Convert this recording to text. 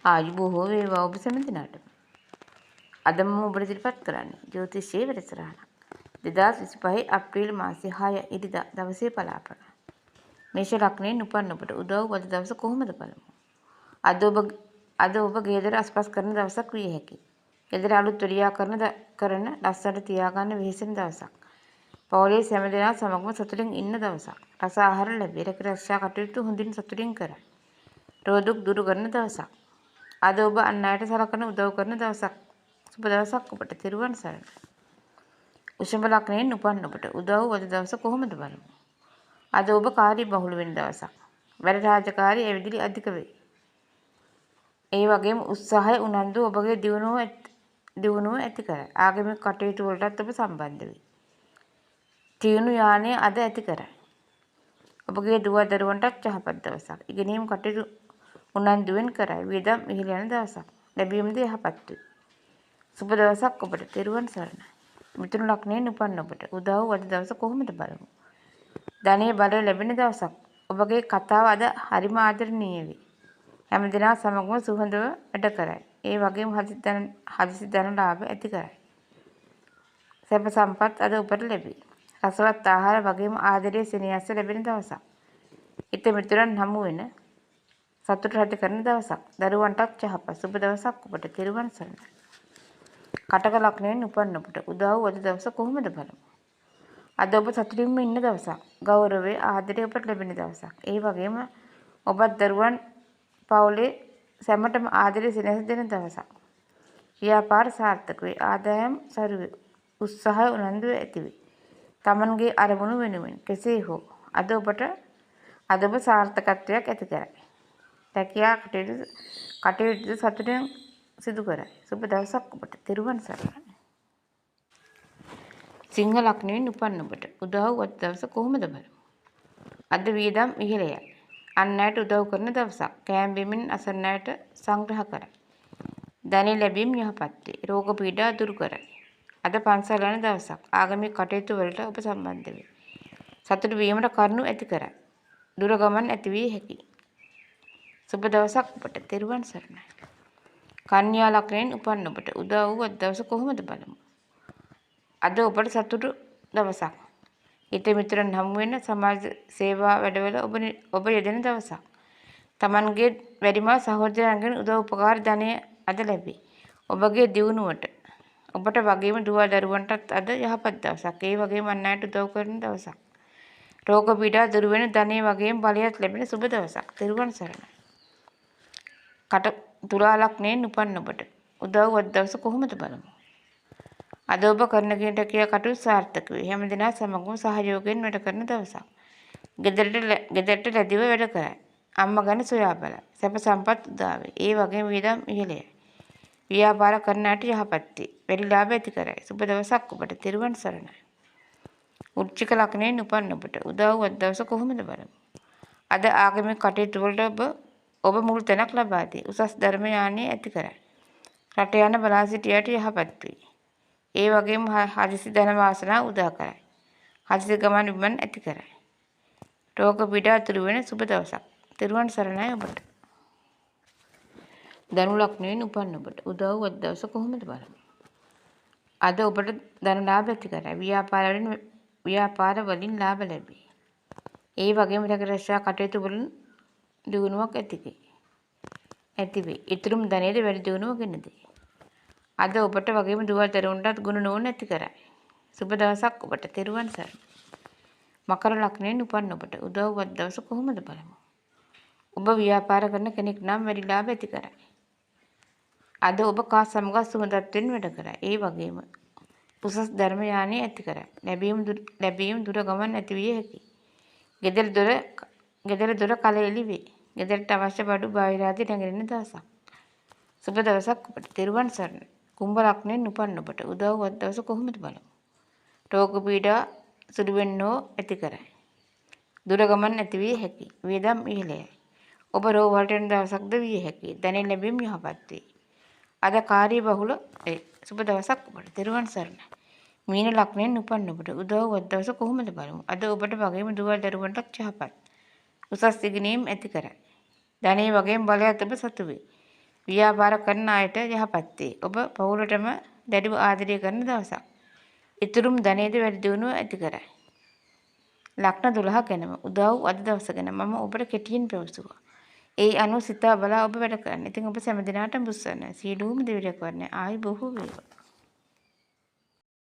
ආයු බොහෝ වේවා ඔබ සැම දිනාටම. අද මම ඔබට ඉදිරිපත් කරන්නේ ජ්‍යොතිෂයේ වැඩසටහනක්. 2025 අප්‍රේල් මාසයේ 6 ඉරිදා දවසේ පලාපල. මේෂ ලග්නයෙන් උපන් ඔබට උදව් වද දවස කොහොමද බලමු. අද ඔබ ගෙදර අස්පස් කරන දවසක් විය හැකියි. ගෙදර අලුත් වැඩියා කරන ලස්සනට තියාගන්න වෙහෙසෙන දවසක්. පවුලේ සෑම දෙනා සමගම සතුටින් ඉන්න දවසක්. රස ආහාර ලැබේ. රැක රැක්ෂා කටයුතු හොඳින් සතුටින් කරයි. රෝග දුක් දුරු කරන දවසක්. අද ඔබ අන් අයට සලකන උදව් කරන දවසක්. සුබ දවසක් ඔබට. තෙරුවන් සරණයි. වෘෂභ ලග්නයෙන් උපන් ඔබට උදව් වද දවස කොහොමද බලමු. අද ඔබ කාර්ය බහුල වෙන දවසක්. වැඩ රාජකාරී ඇවිදිලි අධික වේ. ඒ වගේම උත්සාහය උනන්දු ඔබගේ දියුණුව ඇති කරයි. ආගමික කටයුතු වලටත් ඔබ සම්බන්ධ වෙයි. තියුණු යානය අද ඇති කරයි. ඔබගේ දුව දරුවන්ටත් යහපත් දවසක්. ඉගෙනීම් කටයුතු උනන්දුවෙන් කරයි. වියදම් ඉහළ යන දවසක්. ලැබීමද යහපත් වේ. සුබ දවසක් ඔබට. තෙරුවන් සරණයි. මිථුන ලග්නයෙන් උපන් ඔබට උදව් වද දවස කොහොමද බලමු. ධනයේ බලය ලැබෙන දවසක්. ඔබගේ කතාව අද හරිම ආදරණීය වේ. හැමදෙනා සමගම සුහදව වැඩ කරයි. ඒ වගේම හදිසි ධන ලාභ ඇති කරයි. සැප සම්පත් අද ඔබට ලැබේ. රසවත් ආහාර වගේම ආදරයේ සෙනෙහස ලැබෙන දවසක්. හිත මිතුරන් හමු වෙන සතුට ඇති කරන දවසක්. දරුවන්ටත් යහපත් සුබ දවසක් ඔබට. තෙරුවන් සරණයි. කටක ලග්නයෙන් උපන් ඔබට උදව් වද දවස කොහොමද බලමු. අද ඔබ සතුටින්ම ඉන්න දවසක්. ගෞරවයේ ආදරය ඔබට ලැබෙන දවසක්. ඒ වගේම ඔබත් දරුවන් පවුලේ සැමටම ආදරය සෙනෙහස දෙන දවසක්. ව්‍යාපාර සාර්ථක වේ. ආදායම් සරු වේ. උත්සාහය උනන්දුව ඇති වේ. තමන්ගේ අරමුණු වෙනුවෙන් කෙසේ හෝ අද ඔබ සාර්ථකත්වයක් ඇති කරයි. රැකියා කටයුතු සතුටින් සිදු කරයි. සුබ දවසක් ඔබට. තෙරුවන් සරණයි. සිංහ ලග්නයෙන් උපන් ඔබට උදව් වද දවස කොහොමද බලමු. අද වියදම් ඉහළයයි. අන් අයට උදව් කරන දවසක්. කෑම බීමෙන් අසරණ අයට සංග්‍රහ කරයි. ධනෙ ලැබීම යහපත් වේ. රෝග පීඩා දුරු කරයි. අද පන්සල් යන දවසක්. ආගමික කටයුතු වලට ඔබ සම්බන්ධ වේ. සතුටු වීමට කරුණු ඇති කරයි. දුර ගමන් ඇති විය හැකියි. සුබ දවසක් ඔබට. තෙරුවන් සරණයි. කන්‍යා ලග්නයෙන් උපන් ඔබට උදව් වද දවස කොහොමද බලමු. අද ඔබට සතුටු දවසක්. හිත මිතුරන් හමු වෙන සමාජ සේවා වැඩවල ඔබ යෙදෙන දවසක්. තමන්ගේ වැඩිමල් සහෝදරයන්ගෙන් උදව් උපකාර ධනය අද ලැබේ. ඔබගේ දියුණුවට ඔබට වගේම දුව දරුවන්ටත් අද යහපත් දවසක්. ඒ වගේම අන් අයට උදව් කරන දවසක්. රෝග පීඩා දුරු වෙන ධනය වගේම බලයත් ලැබෙන සුබ දවසක්. තෙරුවන් සරණයි. තුලා ලග්නයෙන් උපන් ඔබට උදව් වද දවස කොහොමද බලමු. අද ඔබ කරන කියා කටයුතු සාර්ථක වේ. හැමදෙනා සමගම සහයෝගයෙන් වැඩ කරන දවසක්. ගෙදරට ලැබිව වැඩ කරයි. අම්මා ගැන සොයා බලයි. සැප සම්පත් උදා වේ. ඒ වගේම වියදම් ඉහළයයි. ව්‍යාපාර කරන අයට යහපත් වේ. වැඩි ලාභ ඇති කරයි. සුබ දවසක් ඔබට. තෙරුවන් සරණයි. වෘශ්චික ලග්නයෙන් උපන් ඔබට උදව් වද දවස කොහොමද බලමු. අද ආගමික කටයුතු වලට ඔබ මුල් තැනක් ලබා දී. උසස් ධර්ම ඥානය ඇති කරයි. රට යන බලා සිටියට යහපත් වේ. ඒ වගේම හදිසි ධන වාසනා උදා කරයි. හදිසි ගමන් බිමන් ඇති කරයි. රෝග පීඩා දුරු වෙන සුබ දවසක්. තෙරුවන් සරණයි ඔබට. ධනු ලග්නයෙන් උපන් ඔබට උදව් වද දවස කොහොමද බලමු. අද ඔබට ධන ලාභ ඇති කරයි. ව්‍යාපාර වලින් ලාභ ලැබේ. ඒ වගේම රැක රැක්ෂා කටයුතු වලින් දියුණුවක් ඇති වේ. ඊතුරුම් ධනයේද වැඩි දියුණුව ගෙන දෙයි. අද ඔබට වගේම දුව දරුවන්ටත් ගුණ නෝන ඇති කරයි. සුබ දවසක් ඔබට. තෙරුවන් සරණයි. මකර ලග්නයෙන් උපන් ඔබට උදව් වද දවස කොහොමද බලමු. ඔබ ව්‍යාපාර කරන කෙනෙක් නම් වැඩි ලාභ ඇති කරයි. අද ඔබ කා සමග සුහදත්වෙන් වැඩ කරයි. ඒ වගේම උසස් ධර්ම යානය ඇති කරයි. ලැබීම් දුර ගමන් ඇති විය හැකියි. ගෙදර දොර කලෙලි වේ. ගෙදරට අවශ්‍ය බඩු බාහිරාදී නැගෙන දවසක්. සුබ දවසක් ඔබට. තෙරුවන් සරණයි. කුම්භ ලග්නයෙන් උපන් ඔබට උදව් වද දවස කොහොමද බලමු. රෝග පීඩා සුළු වෙන්නෝ ඇති කරයි. දුර ගමන් ඇති විය හැකියි. වියදම් ඉහළයයි. ඔබ රෝග වලට යන දවසක්ද විය හැකියි. ධනෙ ලැබීම යහපත් වේ. අද කාර්ය බහුල සුබ දවසක් ඔබට. තෙරුවන් සරණයි. මීන ලග්නයෙන් උපන් ඔබට උදව් වද දවස කොහොමද බලමු. අද ඔබට වගේම දුව දරුවන්ටත් යහපත්. උසස් ඉගෙනීම් ඇති කරයි. ධනෙ වගේම බලයත් ඔබ සතු වේ. ව්‍යාපාර කරන අයට යහපත් වේ. ඔබ පවුලටම දැඩිව ආදරය කරන දවසක්. ඉතුරුම් ධනයේද වැඩි දියුණුව ඇති කරයි. ලග්න 12 ගැනම උදව් අද දවස ගැන මම ඔබට කෙටියෙන් පැවසුවා. ඒ අනුව සිතා බලා ඔබ වැඩ කරන්න. ඉතින් ඔබ සෑම දිනකටම බුස්සන්න. සියලුම දෙවියන් කරන්නේ ආයි බොහෝ වේවා.